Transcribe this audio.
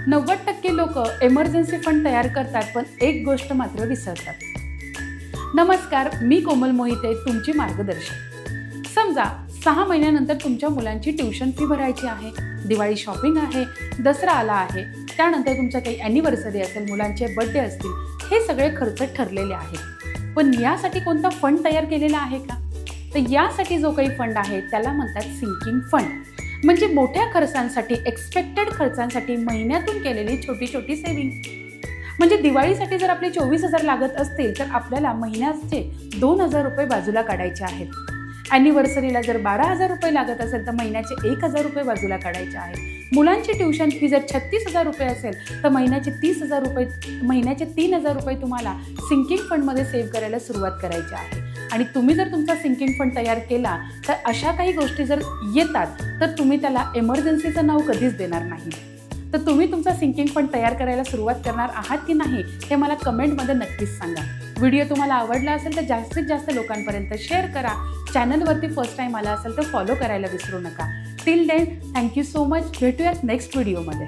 90% लोक emergency fund तयार करतात, पण एक गोष्ट मात्र विसरतात. नमस्कार, मी कोमल मोहिते, तुमची मार्गदर्शक. समजा 6 महिन्यानंतर तुमच्या मुलांची ट्युशन फी भरायची आहे, दिवाळी शॉपिंग आहे, दसरा आला आहे, त्यानंतर तुमचं काही ॲनिव्हर्सरी असेल, मुलांचे बड्डे असतील, हे सगळे खर्च ठरलेले आहेत. पण यासाठी कोणता फंड तयार केलेला आहे का? तर यासाठी जो काही फंड आहे त्याला म्हणतात सिंकिंग फंड. म्हणजे मोठ्या खर्चांसाठी, एक्सपेक्टेड खर्चांसाठी महिन्यातून केलेली छोटी छोटी सेव्हिंग. म्हणजे दिवाळीसाठी जर आपले 24,000 लागत असतील तर आपल्याला महिन्याचे 2,000 रुपये बाजूला काढायचे आहेत. ॲनिव्हर्सरीला जर 12,000 रुपये लागत असेल तर महिन्याचे 1,000 रुपये बाजूला काढायचे आहेत. मुलांची ट्युशन फी जर 36,000 रुपये असेल तर महिन्याचे 30,000 रुपये, महिन्याचे 3,000 रुपये तुम्हाला सिंकिंग फंडमध्ये सेव्ह करायला सुरुवात करायची आहे. आणि तुम्ही जर तुमचा सिंकिंग फंड तयार केला तर अशा काही गोष्टी जर येतात तर तुम्ही त्याला एमर्जन्सीचं नाव कधीच देणार नाही. तर तुम्ही तुमचा सिंकिंग फंड तयार करायला सुरुवात करणार आहात की नाही हे मला कमेंटमध्ये नक्कीच सांगा. व्हिडिओ तुम्हाला आवडला असेल तर जास्तीत जास्त लोकांपर्यंत शेअर करा. चॅनलवरती फर्स्ट टाईम आला असेल तर फॉलो करायला विसरू नका. Till then, thank you so much. भेटूयात नेक्स्ट व्हिडिओमध्ये.